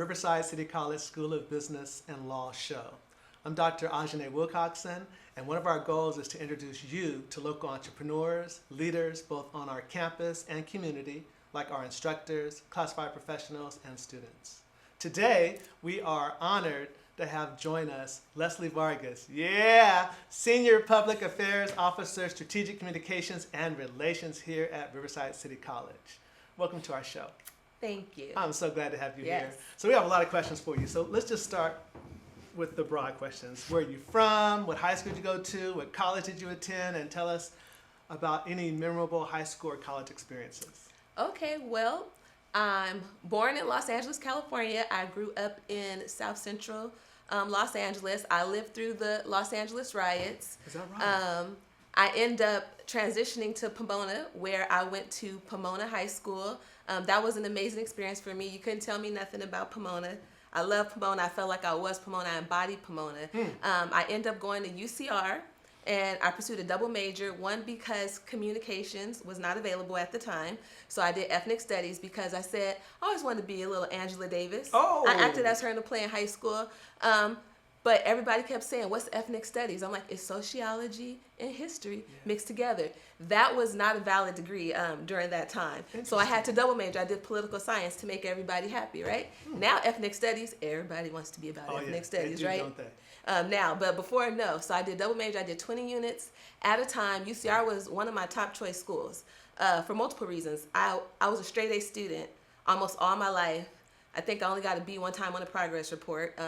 Riverside City College School of Business and Law show. I'm Dr. Ajene Wilcoxson, and one of our goals is to introduce you to local entrepreneurs, leaders, both on our campus and community, like our instructors, classified professionals, and students. Today, we are honored to have join us Leslie Vargas. Senior Public Affairs Officer, Strategic Communications and Relations here at Riverside City College. Welcome to our show. Thank you. I'm so glad to have you here. Yes. So we have a lot of questions for you. So let's just start with the broad questions. Where are you from? What high school did you go to? What college did you attend? And tell us about any memorable high school or college experiences. Okay, well, I'm born in Los Angeles, California. I grew up in South Central Los Angeles. I lived through the Los Angeles riots. Is that right? I ended up transitioning to Pomona, where I went to Pomona High School. That was an amazing experience for me. You couldn't tell me nothing about Pomona. I love Pomona. I felt like I was Pomona. I embodied Pomona. I ended up going to UCR, and I pursued a double major, one because communications was not available at the time. So I did ethnic studies because I said, I always wanted to be a little Angela Davis. Oh. I acted as her in a play in high school. But everybody kept saying, what's ethnic studies? I'm like, it's sociology and history mixed together. That was not a valid degree during that time. So I had to double major. I did political science to make everybody happy, right? Now ethnic studies, everybody wants to be about ethnic studies, they do, right? Don't they? Now, but before, no. So I did double major. I did 20 units at a time. UCR was one of my top choice schools for multiple reasons. I was a straight A student almost all my life. I think I only got a B one time on a progress report.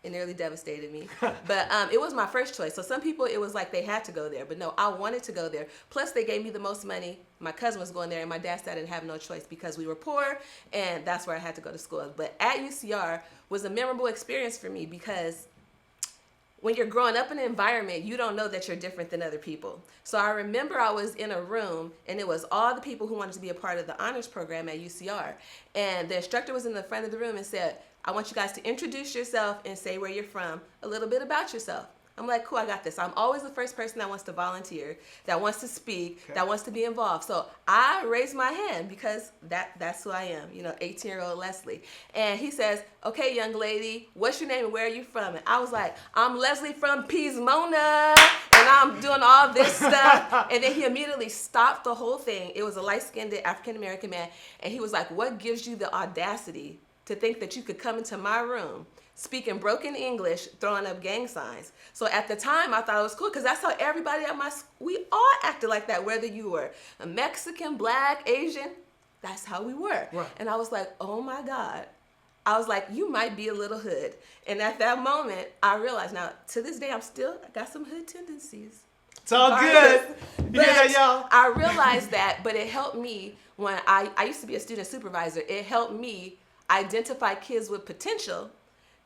It nearly devastated me. But it was my first choice. So some people, it was like they had to go there. But no, I wanted to go there. Plus, they gave me the most money. My cousin was going there, and my dad said I didn't have no choice because we were poor, and that's where I had to go to school. But at UCR was a memorable experience for me because when you're growing up in an environment, you don't know that you're different than other people. So I remember I was in a room, and it was all the people who wanted to be a part of the honors program at UCR. And the instructor was in the front of the room and said, I want you guys to introduce yourself and say where you're from, a little bit about yourself. I'm like, cool, I got this. I'm always the first person that wants to volunteer, that wants to speak, that wants to be involved. So I raised my hand because that's who I am, 18-year-old Leslie. And he says, okay, young lady, what's your name and where are you from? And I was like, I'm Leslie from Pomona, and I'm doing all this stuff. And then he immediately stopped the whole thing. It was a light-skinned African-American man. And he was like, what gives you the audacity to think that you could come into my room, speaking broken English, throwing up gang signs? So at the time, I thought it was cool because that's how everybody at my school, we all acted like that, whether you were a Mexican, Black, Asian, that's how we were. Right. And I was like, oh my God. I was like, you might be a little hood. And at that moment, I realized, now to this day, I got some hood tendencies. It's all good. You hear that, y'all? I realized that, but it helped me when I used to be a student supervisor. It helped me identify kids with potential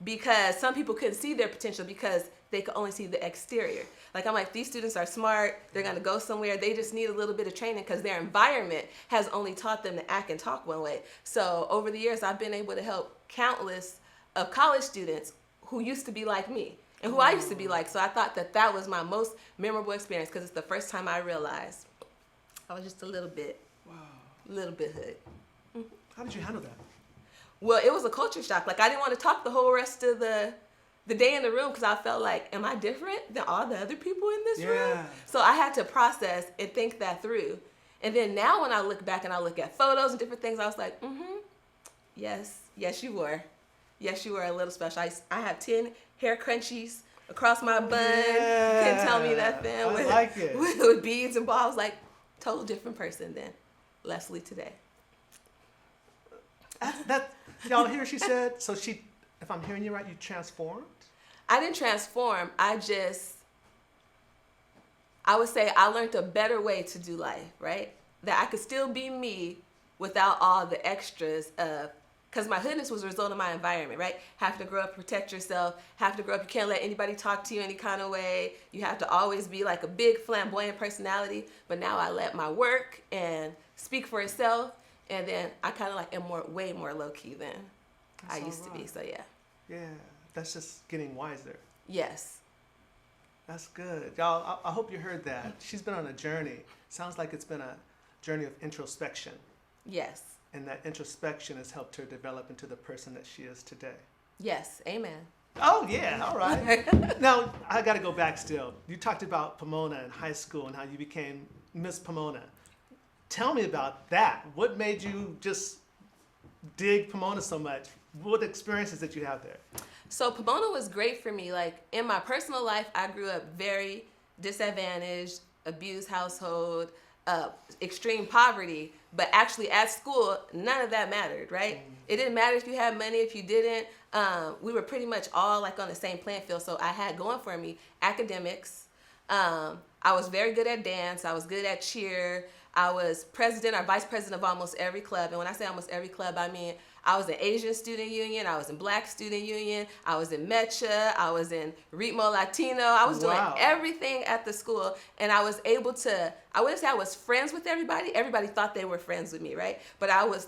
because some people couldn't see their potential because they could only see the exterior. Like, I'm like, these students are smart. They're going to go somewhere. They just need a little bit of training because their environment has only taught them to act and talk one way. So over the years, I've been able to help countless of college students who used to be like me and who I used to be like. So I thought that was my most memorable experience because it's the first time I realized I was just a little bit hood. How did you handle that? Well, it was a culture shock. Like, I didn't want to talk the whole rest of the day in the room because I felt like, am I different than all the other people in this room? So I had to process and think that through. And then now when I look back and I look at photos and different things, I was like, yes, you were. Yes, you were a little special. I have 10 hair crunchies across my bun. You couldn't tell me nothing. I like it. With beads and balls. Like, total different person than Leslie today. Y'all hear what she said? So if I'm hearing you right, you transformed? I didn't transform. I would say I learned a better way to do life, right? That I could still be me without all the extras of, because my hoodness was a result of my environment, right? Have to grow up, protect yourself, have to grow up, you can't let anybody talk to you any kind of way. You have to always be like a big flamboyant personality. But now I let my work and speak for itself. And then I kind of like am way more low key than I used to be. So yeah. Yeah, that's just getting wiser. Yes. That's good. Y'all, I hope you heard that. She's been on a journey. Sounds like it's been a journey of introspection. Yes. and that introspection has helped her develop into the person that she is today. Yes, amen. Oh, yeah, all right. Now, I got to go back still. You talked about Pomona in high school and how you became Miss Pomona. Tell me about that. What made you just dig Pomona so much? What experiences did you have there? So Pomona was great for me. Like in my personal life, I grew up very disadvantaged, abused household, extreme poverty. But actually at school, none of that mattered, right? It didn't matter if you had money, if you didn't. We were pretty much all like on the same playing field. So I had going for me academics. I was very good at dance. I was good at cheer. I was president or vice president of almost every club. And when I say almost every club, I mean I was in Asian Student Union. I was in Black Student Union. I was in Mecha. I was in Ritmo Latino. I was doing everything at the school. And I was able to, I wouldn't say I was friends with everybody. Everybody thought they were friends with me, right? But I was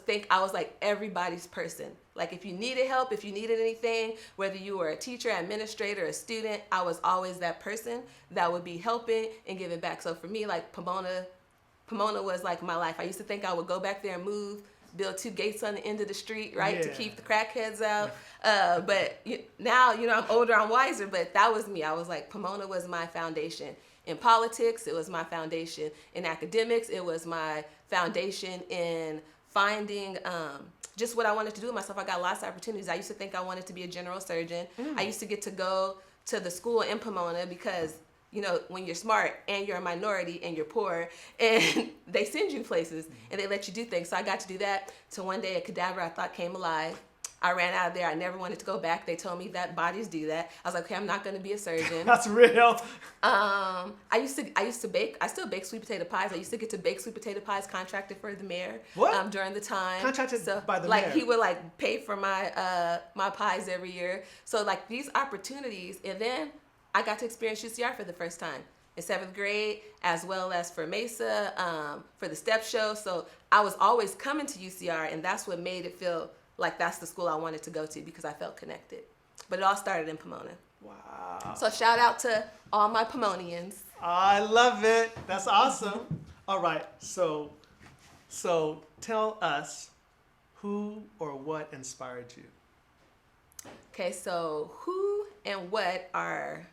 like everybody's person. Like if you needed help, if you needed anything, whether you were a teacher, administrator, a student, I was always that person that would be helping and giving back. So for me, like Pomona was like my life. I used to think I would go back there and build 2 gates on the end of the street, right, to keep the crackheads out. But now, I'm older, I'm wiser, but that was me. I was like, Pomona was my foundation. In politics, it was my foundation. In academics, it was my foundation in finding just what I wanted to do with myself. I got lots of opportunities. I used to think I wanted to be a general surgeon. I used to get to go to the school in Pomona because when you're smart and you're a minority and you're poor and they send you places and they let you do things. So I got to do that till one day a cadaver I thought came alive. I ran out of there. I never wanted to go back. They told me that bodies do that. I was like, okay, I'm not going to be a surgeon. That's real. I used to bake. I still bake sweet potato pies. I used to get to bake sweet potato pies contracted for the mayor. What? During the time. Contracted by the mayor. mayor? He would pay for my my pies every year. So these opportunities, and then I got to experience UCR for the first time in 7th grade, as well as for Mesa, for the step show. So I was always coming to UCR, and that's what made it feel like that's the school I wanted to go to because I felt connected. But it all started in Pomona. Wow. So shout out to all my Pomonians. I love it. That's awesome. All right. So tell us who or what inspired you. Okay, so who and what are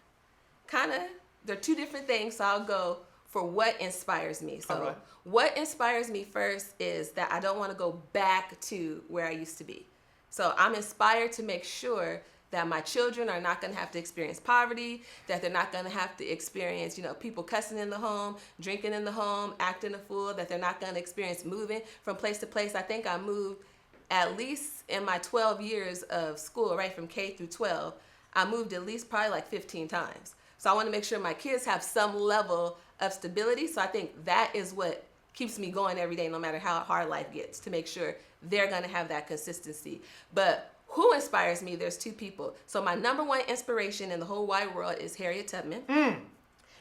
they're 2 different things, so I'll go for what inspires me. So what inspires me first is that I don't want to go back to where I used to be. So I'm inspired to make sure that my children are not going to have to experience poverty, that they're not going to have to experience, people cussing in the home, drinking in the home, acting a fool, that they're not going to experience moving from place to place. I think I moved at least in my 12 years of school, right, from K through 12, I moved at least probably 15 times. So I want to make sure my kids have some level of stability. So I think that is what keeps me going every day, no matter how hard life gets, to make sure they're going to have that consistency. But who inspires me? There's 2 people. So my number 1 inspiration in the whole wide world is Harriet Tubman.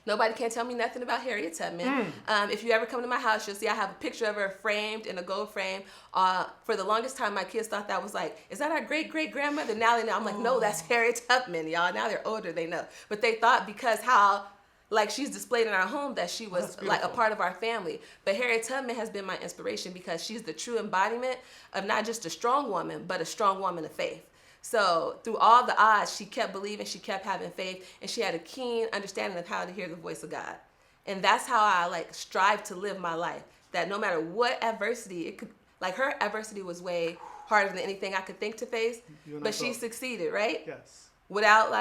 Nobody can tell me nothing about Harriet Tubman. If you ever come to my house, you'll see I have a picture of her framed in a gold frame. For the longest time, my kids thought that was is that our great-great-grandmother? Now they know. I'm like, no, that's Harriet Tubman, y'all. Now they're older, they know. But they thought because how she's displayed in our home that she was a part of our family. But Harriet Tubman has been my inspiration because she's the true embodiment of not just a strong woman, but a strong woman of faith. So through all the odds, she kept believing, she kept having faith, and she had a keen understanding of how to hear the voice of God. And that's how I strive to live my life. That no matter what adversity, it could her adversity was way harder than anything I could think to face, but she succeeded, right? Yes. Without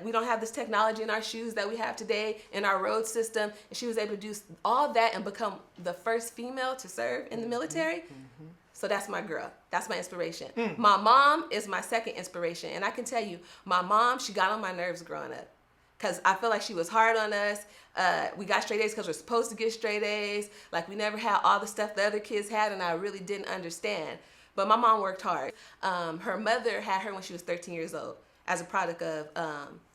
we don't have this technology in our shoes that we have today in our road system, and she was able to do all that and become the first female to serve in the military. So that's my girl. That's my inspiration. My mom is my second inspiration. And I can tell you, my mom, she got on my nerves growing up. Because I feel like she was hard on us. We got straight A's because we're supposed to get straight A's. We never had all the stuff the other kids had, and I really didn't understand. But my mom worked hard. Her mother had her when she was 13 years old as a product of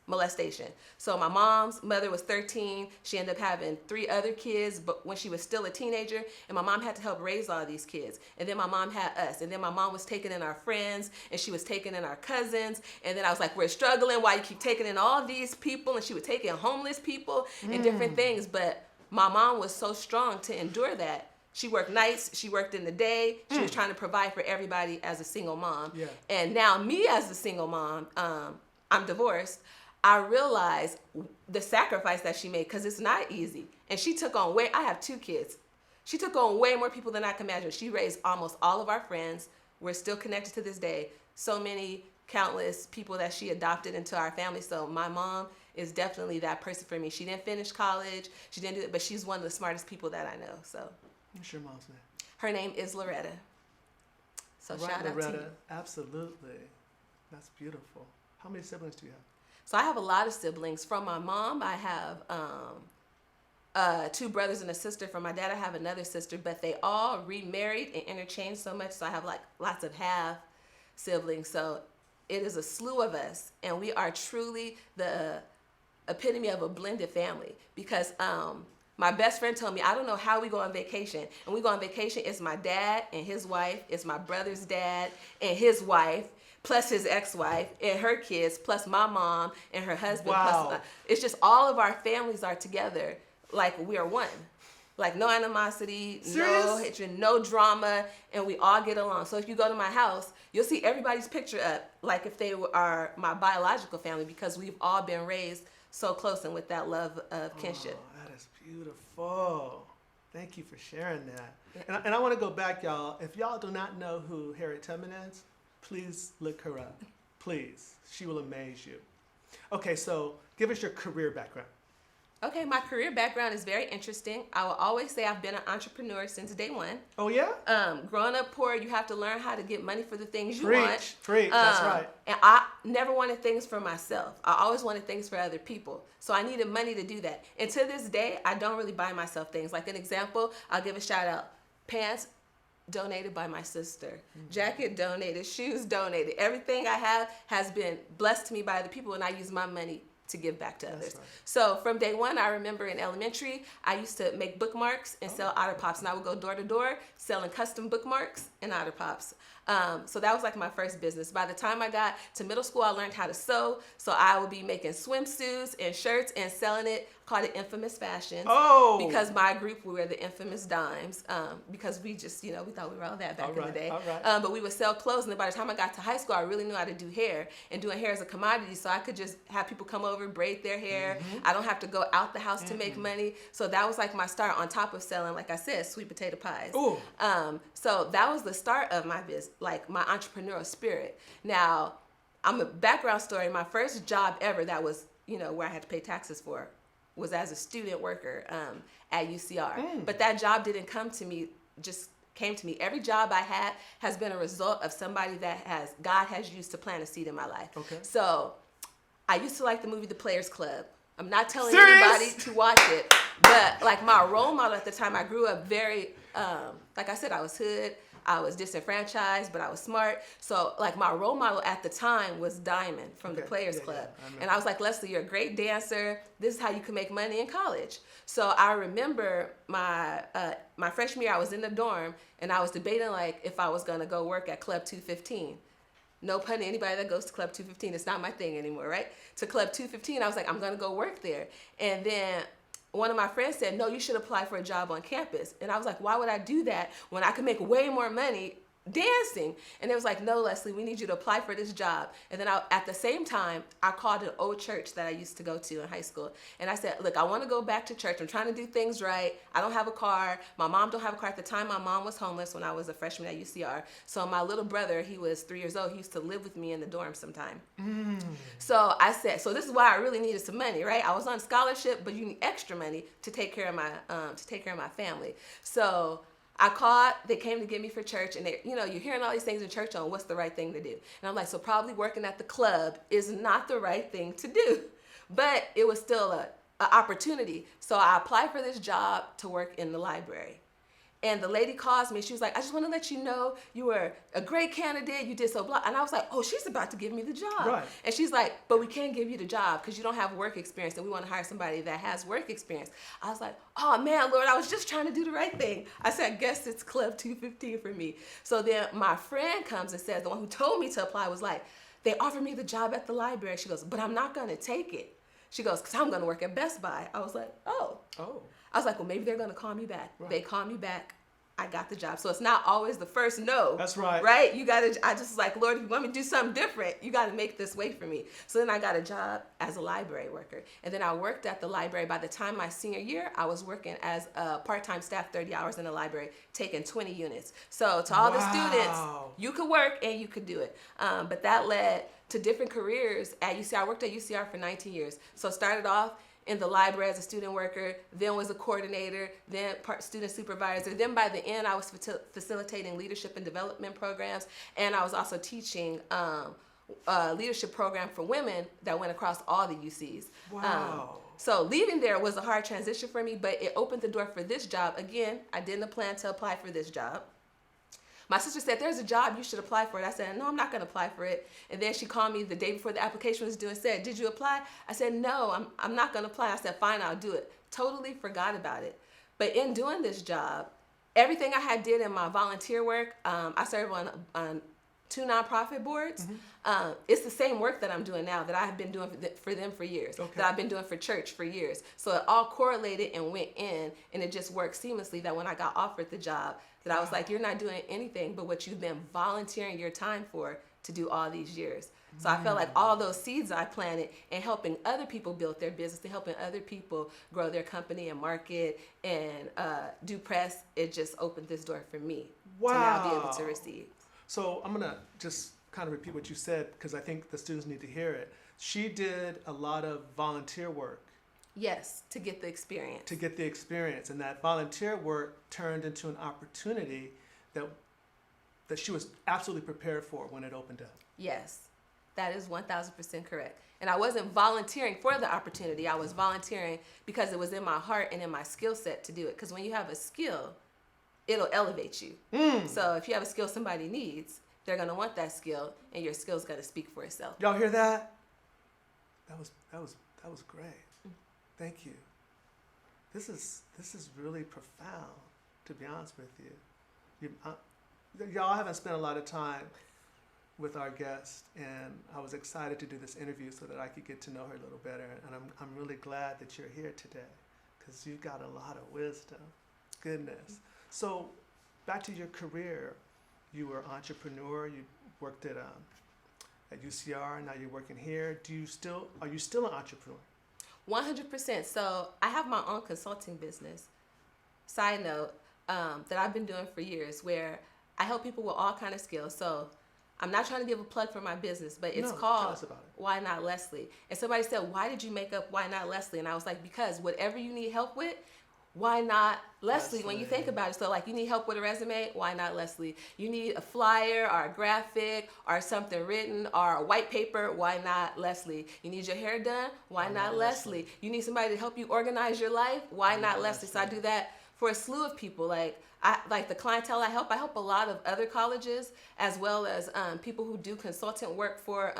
molestation. So my mom's mother was 13. She ended up having 3 other kids, but when she was still a teenager, and my mom had to help raise all these kids. And then my mom had us, and then my mom was taking in our friends, and she was taking in our cousins. And then I was like, we're struggling. Why you keep taking in all these people? And she would take in homeless people and different things. But my mom was so strong to endure that She worked nights. She worked in the day. She was trying to provide for everybody as a single mom. Yeah. And now me as a single mom, I'm divorced. I realized the sacrifice that she made, because it's not easy. And she took on I have 2 kids. She took on way more people than I can imagine. She raised almost all of our friends. We're still connected to this day. So many countless people that she adopted into our family. So my mom is definitely that person for me. She didn't finish college. She didn't do it, but she's one of the smartest people that I know. So. What's your mom's name? Her name is Loretta. So right, shout out Loretta. to you. Absolutely. That's beautiful. How many siblings do you have? So I have a lot of siblings. From my mom, I have 2 brothers and a sister. From my dad, I have another sister, but they all remarried and interchanged so much. So I have like lots of half siblings. So it is a slew of us, and we are truly the epitome of a blended family, because my best friend told me, I don't know how we go on vacation. And we go on vacation, it's my dad and his wife, it's my brother's dad and his wife, plus his ex-wife and her kids, plus my mom and her husband. Wow. Plus, it's just all of our families are together like we are one. Like no animosity, Serious? no hatred, no drama, and we all get along. So if you go to my house, you'll see everybody's picture up like if they are my biological family, because we've all been raised so close and with that love of kinship. Oh, that is beautiful. Thank you for sharing that. And I want to go back, y'all. If y'all do not know who Harriet Tubman is, please look her up. Please. She will amaze you. Okay, so give us your career background. Okay, my career background is very interesting. I will always say I've been an entrepreneur since day one. Oh, yeah? Growing up poor, you have to learn how to get money for the things you Preach, want. preach, that's right. And I never wanted things for myself. I always wanted things for other people. So I needed money to do that. And to this day, I don't really buy myself things. Like an example, I'll give a shout out. Pants donated by my sister. Jacket donated, shoes donated. Everything I have has been blessed to me by other people, and I use my money to give back to others. right. So from day one, I remember in elementary, I used to make bookmarks and sell Otter Pops, and I would go door to door selling custom bookmarks and Otter Pops. So that was like my first business. By the time I got to middle school, I learned how to sew. So I would be making swimsuits and shirts and selling it. Called it Infamous Fashions. Oh! Because my group, we were the Infamous Dimes. Because we just, we thought we were all that back in the day. All right. But we would sell clothes, and then by the time I got to high school, I really knew how to do hair. And doing hair is a commodity, so I could just have people come over, braid their hair. I don't have to go out the house to make money. So that was like my start, on top of selling, like I said, sweet potato pies. Ooh. So that was the start of my business, like my entrepreneurial spirit. Now, I'm a background story. My first job ever that was, where I had to pay taxes for, was as a student worker at UCR. But that job didn't come to me, just came to me. Every job I had has been a result of somebody that God has used to plant a seed in my life. Okay. So I used to like the movie The Players Club. I'm not telling Serious? anybody to watch it, but like my role model at the time, I grew up very, like I said, I was hood. I was disenfranchised, but I was smart. So like my role model at the time was Diamond from The Players Club. And I was like, Leslie, you're a great dancer. This is how you can make money in college. So I remember my freshman year, I was in the dorm and I was debating like if I was gonna go work at Club 215. No pun to anybody that goes to Club 215. It's not my thing anymore, right? To Club 215, I was like, I'm gonna go work there. And then one of my friends said, no, you should apply for a job on campus. And I was like, why would I do that when I could make way more money dancing? And it was like, no, Leslie, we need you to apply for this job. And then at the same time, I called an old church that I used to go to in high school. And I said, look, I want to go back to church. I'm trying to do things right. I don't have a car. My mom don't have a car. At the time, my mom was homeless when I was a freshman at UCR. So my little brother, he was 3 years old. He used to live with me in the dorm sometime. So I said, so this is why I really needed some money, right? I was on scholarship, but you need extra money to take care of my family. So I called, they came to get me for church, and you're hearing all these things in church on what's the right thing to do. And I'm like, so probably working at the club is not the right thing to do. But it was still an opportunity. So I applied for this job to work in the library. And the lady calls me, she was like, I just want to let you know you were a great candidate, you did so blah. And I was like, oh, she's about to give me the job. Right. And she's like, but we can't give you the job because you don't have work experience and we want to hire somebody that has work experience. I was like, oh man, Lord, I was just trying to do the right thing. I said, I guess it's Club 215 for me. So then my friend comes and says, the one who told me to apply was like, they offered me the job at the library. She goes, but I'm not going to take it. She goes, because I'm going to work at Best Buy. I was like, oh. I was like, well, maybe they're going to call me back. Right. They called me back. I got the job. So it's not always the first no. That's right. Right? I just was like, Lord, if you want me to do something different, you got to make this way for me. So then I got a job as a library worker. And then I worked at the library. By the time my senior year, I was working as a part-time staff, 30 hours in the library, taking 20 units. So to all the students, you could work and you could do it. But that led to different careers at UCR. I worked at UCR for 19 years. So started off in the library as a student worker, then was a coordinator, then student supervisor. Then by the end, I was facilitating leadership and development programs, and I was also teaching a leadership program for women that went across all the UCs. Wow. So leaving there was a hard transition for me, but it opened the door for this job. Again, I didn't plan to apply for this job. My sister said, there's a job, you should apply for it. I said, no, I'm not going to apply for it. And then she called me the day before the application was due and said, did you apply? I said, no, I'm not going to apply. I said, fine, I'll do it. Totally forgot about it. But in doing this job, everything I had did in my volunteer work, I serve on 2 nonprofit boards. Mm-hmm. It's the same work that I'm doing now that I have been doing for them for years, that I've been doing for church for years. So it all correlated and went in, and it just worked seamlessly that when I got offered the job, that I was like, you're not doing anything but what you've been volunteering your time for to do all these years. So I felt like all those seeds I planted and helping other people build their business and helping other people grow their company and market and do press, it just opened this door for me to now be able to receive. So I'm going to just kind of repeat what you said because I think the students need to hear it. She did a lot of volunteer work. Yes, to get the experience. To get the experience. And that volunteer work turned into an opportunity that she was absolutely prepared for when it opened up. Yes, that is 1,000% correct. And I wasn't volunteering for the opportunity. I was volunteering because it was in my heart and in my skill set to do it. Because when you have a skill, it'll elevate you. So if you have a skill somebody needs, they're going to want that skill, and your skill's got to speak for itself. Y'all hear that? That was great. Thank you. This is really profound, to be honest with you. Y'all haven't spent a lot of time with our guest, and I was excited to do this interview so that I could get to know her a little better. And I'm really glad that you're here today because you've got a lot of wisdom. Goodness. So back to your career. You were an entrepreneur. You worked at UCR. Now you're working here. Are you still an entrepreneur? 100%. So I have my own consulting business, side note, that I've been doing for years where I help people with all kind of skills. So I'm not trying to give a plug for my business, but it's called tell us about it. Why Not Leslie. And somebody said, why did you make up Why Not Leslie? And I was like, because whatever you need help with, why not Leslie when you think about it? So like you need help with a resume, why not Leslie? You need a flyer or a graphic or something written or a white paper, why not Leslie? You need your hair done, why not Leslie? You need somebody to help you organize your life, why not Leslie? So I do that for a slew of people. Like the clientele I help a lot of other colleges as well as people who do consultant work for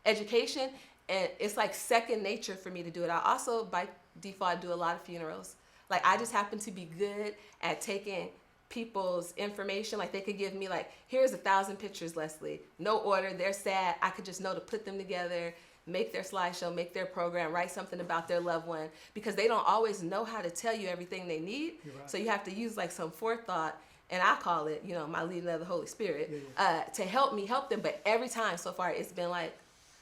education. And it's like second nature for me to do it. I also, by default, do a lot of funerals. Like I just happen to be good at taking people's information. Like they could give me like, here's 1,000 pictures, Leslie. No order, they're sad. I could just know to put them together, make their slideshow, make their program, write something about their loved one because they don't always know how to tell you everything they need. Right. So you have to use like some forethought, and I call it, my leading of the Holy Spirit, to help me help them. But every time so far, it's been like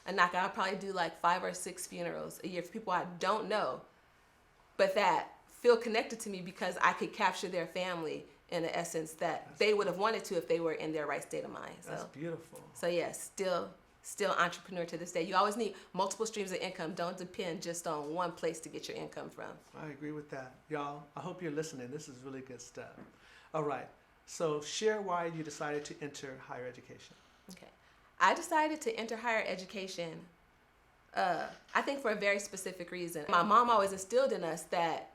a knockout. I'll probably do like 5 or 6 funerals a year for people I don't know, but that feel connected to me because I could capture their family in the essence that they would have wanted to if they were in their right state of mind. So, that's beautiful. So yes, still entrepreneur to this day. You always need multiple streams of income. Don't depend just on one place to get your income from. I agree with that. Y'all, I hope you're listening. This is really good stuff. All right. So share why you decided to enter higher education. Okay. I decided to enter higher education, I think for a very specific reason. My mom always instilled in us that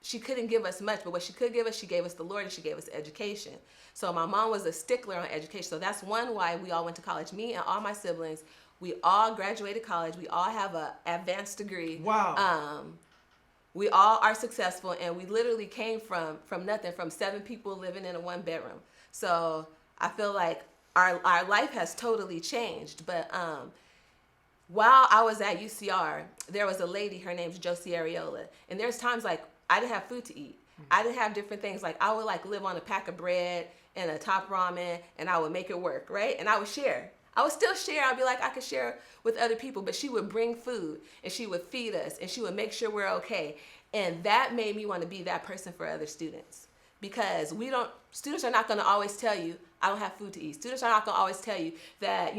she couldn't give us much, but what she could give us, she gave us the Lord and she gave us education. So my mom was a stickler on education. So that's one why we all went to college. Me and all my siblings, we all graduated college. We all have an advanced degree. Wow. We all are successful, and we literally came from nothing, from 7 people living in a 1-bedroom. So I feel like our life has totally changed. But while I was at UCR, there was a lady, her name's Josie Areola, and there's times like I didn't have food to eat. I didn't have different things. Like I would like live on a pack of bread and a top ramen, and I would make it work, right? And I would share. I would still share. I'd be like, I could share with other people, but she would bring food and she would feed us and she would make sure we're okay. And that made me want to be that person for other students, because students are not going to always tell you, I don't have food to eat. Students are not going to always tell you that,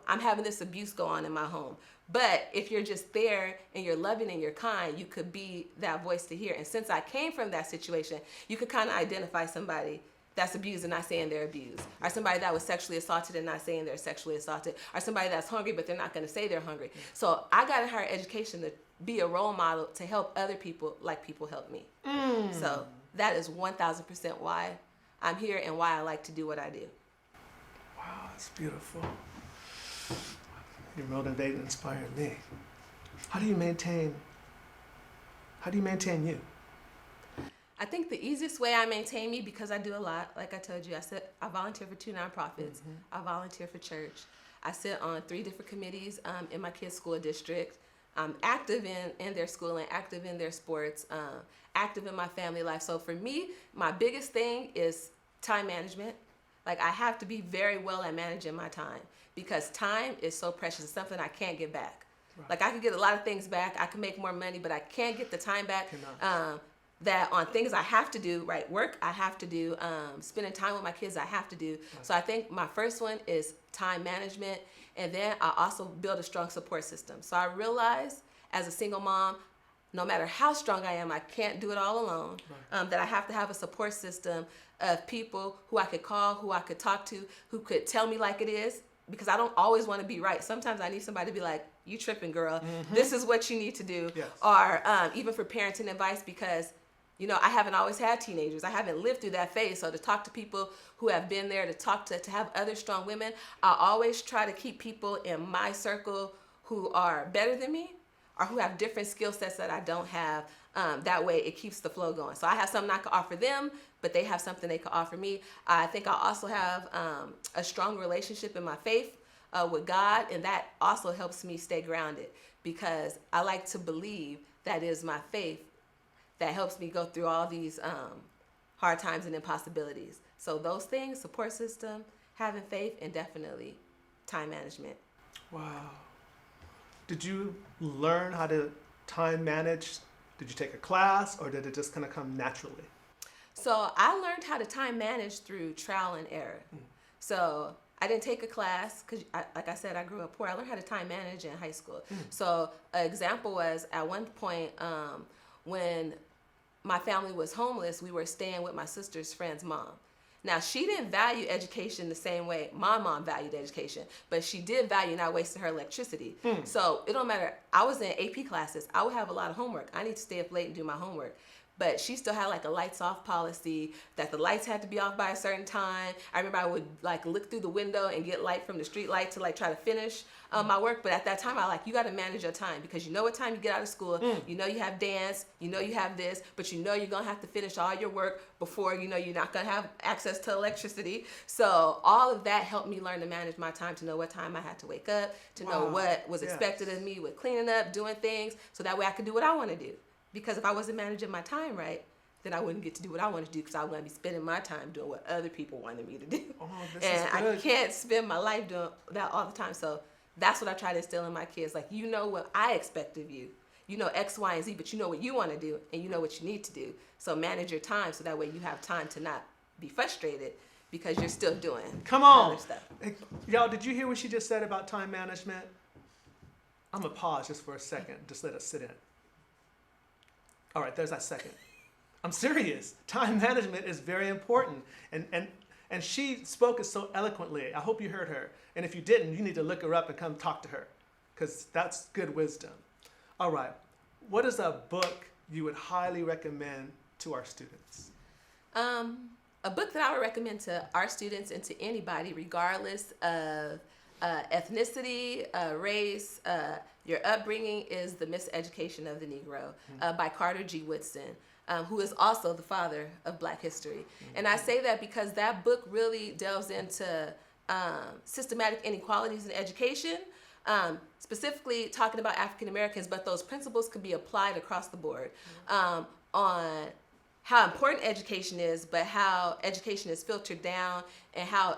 I'm having this abuse go on in my home. But if you're just there and you're loving and you're kind, you could be that voice to hear. And since I came from that situation, you could kind of identify somebody that's abused and not saying they're abused, or somebody that was sexually assaulted and not saying they're sexually assaulted, or somebody that's hungry but they're not going to say they're hungry. So I got a higher education to be a role model to help other people like people help me. So that is 1,000% why I'm here and why I like to do what I do. Wow, that's beautiful. You motivate and inspire me. How do you maintain you? I think the easiest way I maintain me, because I do a lot, like I told you, I volunteer for 2 nonprofits. I volunteer for church. I sit on 3 different committees in my kids' school district. I'm active in their schooling, active in their sports, active in my family life. So for me, my biggest thing is time management. Like I have to be very well at managing my time, because time is so precious. It's something I can't get back. Right. Like I can get a lot of things back. I can make more money, but I can't get the time back. That on things I have to do, right? Work I have to do, spending time with my kids I have to do. Right. So I think my first one is time management, and then I also build a strong support system. So I realized as a single mom, no matter how strong I am, I can't do it all alone. Right. That I have to have a support system of people who I could call, who I could talk to, who could tell me like it is, because I don't always want to be right. Sometimes I need somebody to be like, you tripping, girl. This is what you need to do. Yes. Or even for parenting advice, because I haven't always had teenagers. I haven't lived through that phase. So to talk to people who have been there, to have other strong women, I always try to keep people in my circle who are better than me or who have different skill sets that I don't have. That way it keeps the flow going. So I have something I can offer them, but they have something they can offer me. I think I also have a strong relationship in my faith with God, and that also helps me stay grounded, because I like to believe that is my faith that helps me go through all these hard times and impossibilities. So those things, support system, having faith, and definitely time management. Wow. Did you learn how to time manage? Did you take a class, or did it just kind of come naturally? So I learned how to time manage through trial and error. So I didn't take a class because, like I said, I grew up poor. I learned how to time manage in high school. So an example was at one point when my family was homeless, we were staying with my sister's friend's mom. Now, she didn't value education the same way my mom valued education, but she did value not wasting her electricity. So it don't matter. I was in AP classes. I would have a lot of homework. I need to stay up late and do my homework. But she still had like a lights off policy, that the lights had to be off by a certain time. I remember I would like look through the window and get light from the street light to like try to finish my work. But at that time, you got to manage your time, because you know what time you get out of school, you have dance, you have this, but you're going to have to finish all your work before, you're not going to have access to electricity. So all of that helped me learn to manage my time, to know what time I had to wake up, to know what was expected of me with cleaning up, doing things, so that way I could do what I want to do. Because if I wasn't managing my time right, then I wouldn't get to do what I want to do, because I was going to be spending my time doing what other people wanted me to do. I can't spend my life doing that all the time. So that's what I try to instill in my kids. Like, what I expect of you. X, Y, and Z, but you know what you want to do, and you know what you need to do. So manage your time, so that way you have time to not be frustrated because you're still doing other stuff. Hey, y'all, did you hear what she just said about time management? I'm going to pause just for a second. Just let us sit in. All right, there's that second. I'm serious. Time management is very important. And she spoke it so eloquently. I hope you heard her. And if you didn't, you need to look her up and come talk to her, because that's good wisdom. All right. What is a book you would highly recommend to our students? A book that I would recommend to our students and to anybody, regardless of ethnicity, race, your upbringing, is The Miseducation of the Negro by Carter G. Woodson, who is also the father of Black history. And I say that because that book really delves into systematic inequalities in education, specifically talking about African Americans, but those principles can be applied across the board on how important education is, but how education is filtered down, and how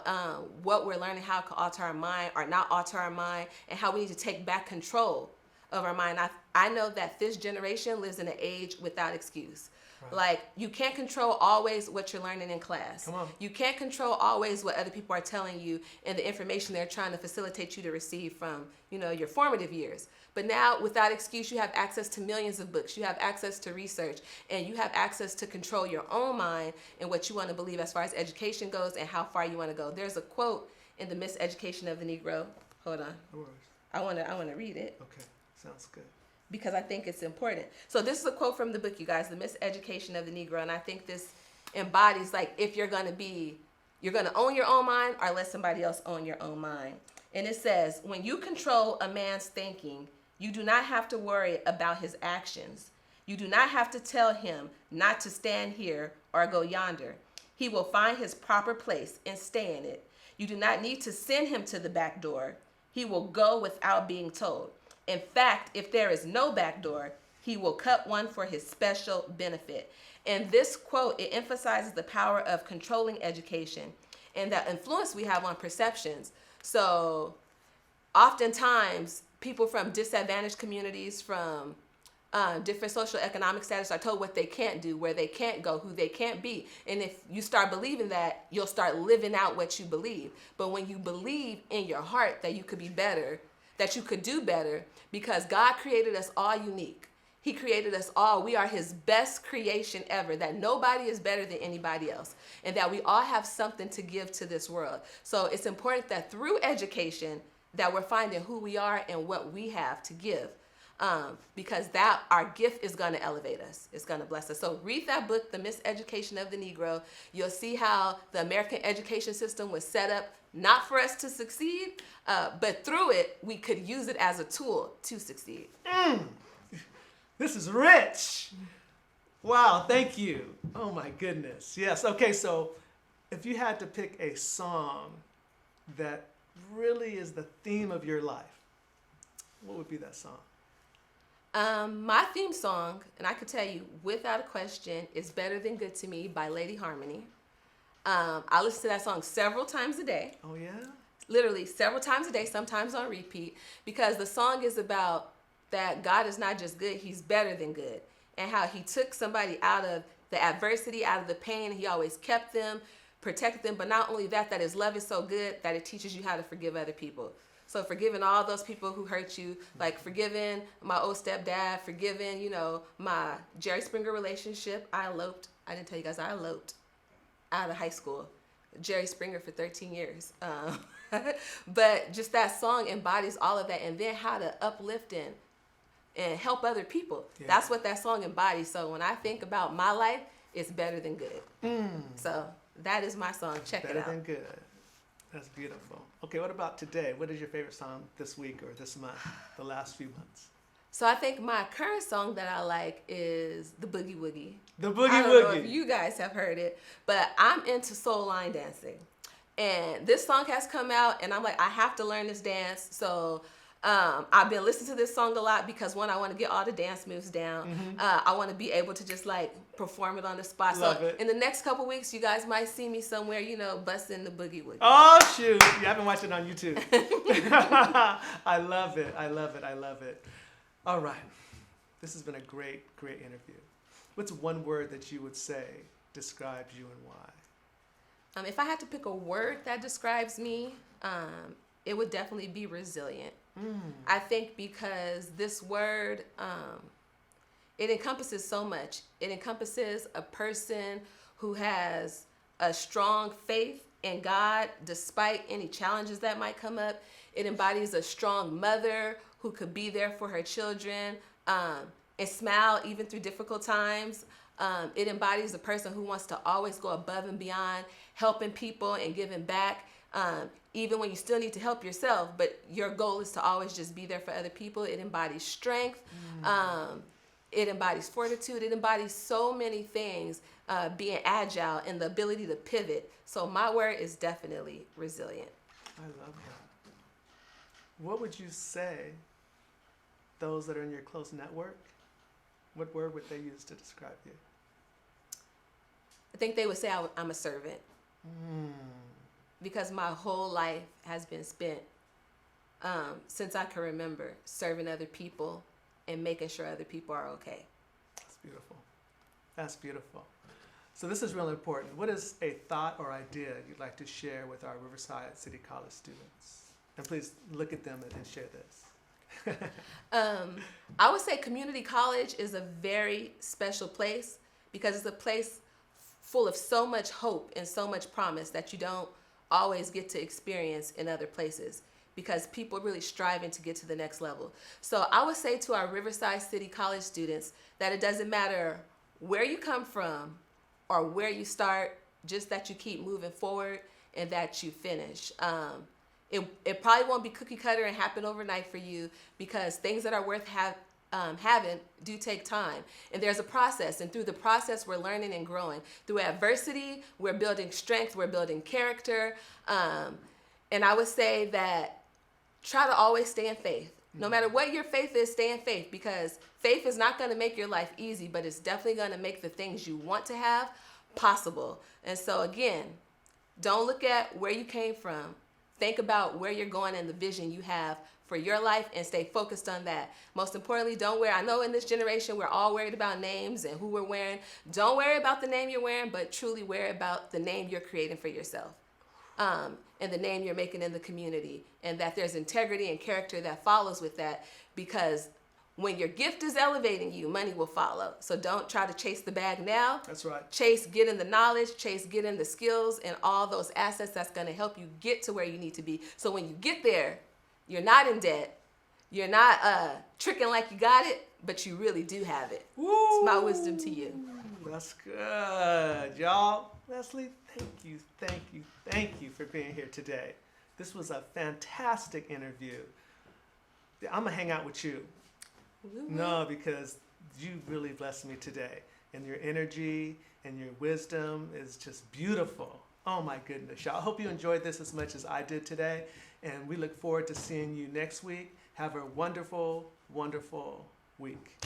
what we're learning, how it can alter our mind or not alter our mind, and how we need to take back control of our mind. I know that this generation lives in an age without excuse. Right. Like, you can't control always what you're learning in class. Come on. You can't control always what other people are telling you and the information they're trying to facilitate you to receive from, your formative years. But now, without excuse, you have access to millions of books. You have access to research, and you have access to control your own mind and what you want to believe as far as education goes and how far you want to go. There's a quote in The Miseducation of the Negro. Hold on. No worries. I want to read it. Okay, sounds good. Because I think it's important. So this is a quote from the book, you guys, The Miseducation of the Negro, and I think this embodies, like, if you're going to own your own mind or let somebody else own your own mind. And it says, when you control a man's thinking, you do not have to worry about his actions. You do not have to tell him not to stand here or go yonder. He will find his proper place and stay in it. You do not need to send him to the back door. He will go without being told. In fact, if there is no back door, he will cut one for his special benefit. And this quote, it emphasizes the power of controlling education and the influence we have on perceptions. So oftentimes, people from disadvantaged communities, from different social economic status, are told what they can't do, where they can't go, who they can't be. And if you start believing that, you'll start living out what you believe. But when you believe in your heart that you could be better, that you could do better, because God created us all unique. He created us all. We are his best creation ever, that nobody is better than anybody else, and that we all have something to give to this world. So it's important that through education that we're finding who we are and what we have to give, because that our gift is going to elevate us. It's going to bless us. So read that book, The Miseducation of the Negro. You'll see how the American education system was set up not for us to succeed, but through it, we could use it as a tool to succeed. This is rich. Wow, thank you. Oh my goodness. Yes. Okay, so if you had to pick a song that really is the theme of your life, what would be that song? My theme song, and I could tell you without a question, is Better Than Good to Me by Lady Harmony. I listen to that song several times a day. Oh, yeah? Literally several times a day, sometimes on repeat, because the song is about that God is not just good, he's better than good. And how he took somebody out of the adversity, out of the pain, he always kept them, protected them. But not only that, that his love is so good that it teaches you how to forgive other people. So forgiving all those people who hurt you, like forgiving my old stepdad, forgiving, my Jerry Springer relationship. I didn't tell you guys, I eloped out of high school. Jerry Springer for 13 years. But just that song embodies all of that. And then how to uplift and help other people. Yeah. That's what that song embodies. So when I think about my life, it's Better Than Good. So that is my song. Check it out. Better Than Good. That's beautiful. Okay, what about today? What is your favorite song this week or this month, the last few months? So I think my current song that I like is the Boogie Woogie. The Boogie Woogie. I don't know if you guys have heard it, but I'm into soul line dancing. And this song has come out, and I'm like, I have to learn this dance. So I've been listening to this song a lot because, one, I want to get all the dance moves down. I want to be able to just like perform it on the spot. Love it. In the next couple weeks, you guys might see me somewhere, busting the Boogie Woogie. Oh, shoot. You haven't watched it on YouTube. I love it. I love it. I love it. All right. This has been a great, great interview. What's one word that you would say describes you and why? If I had to pick a word that describes me, it would definitely be resilient. I think because this word, it encompasses so much. It encompasses a person who has a strong faith in God despite any challenges that might come up. It embodies a strong mother who could be there for her children and smile even through difficult times. It embodies a person who wants to always go above and beyond, helping people and giving back, even when you still need to help yourself, but your goal is to always just be there for other people. It embodies strength. It embodies fortitude. It embodies so many things, being agile and the ability to pivot. So my word is definitely resilient. I love that. What would you say those that are in your close network, what word would they use to describe you? I think they would say I'm a servant. Because my whole life has been spent, since I can remember, serving other people and making sure other people are okay. That's beautiful. That's beautiful. So this is really important. What is a thought or idea you'd like to share with our Riverside City College students? And please look at them and share this. I would say community college is a very special place because it's a place full of so much hope and so much promise that you don't always get to experience in other places because people are really striving to get to the next level. So I would say to our Riverside City College students that it doesn't matter where you come from or where you start, just that you keep moving forward and that you finish. It probably won't be cookie cutter and happen overnight for you because things that are worth having do take time. And there's a process. And through the process, we're learning and growing. Through adversity, we're building strength, we're building character. And I would say that try to always stay in faith. No matter what your faith is, stay in faith because faith is not going to make your life easy, but it's definitely going to make the things you want to have possible. And so again, don't look at where you came from. Think about where you're going and the vision you have for your life and stay focused on that. Most importantly, I know in this generation, we're all worried about names and who we're wearing. Don't worry about the name you're wearing, but truly worry about the name you're creating for yourself. And the name you're making in the community, and that there's integrity and character that follows with that, because when your gift is elevating you, money will follow. So don't try to chase the bag now. That's right. Chase getting the knowledge, chase getting the skills and all those assets that's going to help you get to where you need to be. So when you get there, you're not in debt. You're not tricking like you got it, but you really do have it. Woo! It's my wisdom to you. That's good, y'all. Leslie, thank you for being here today. This was a fantastic interview. I'm gonna hang out with you. No, because you really blessed me today. And your energy and your wisdom is just beautiful. Oh my goodness, y'all. I hope you enjoyed this as much as I did today. And we look forward to seeing you next week. Have a wonderful, wonderful week.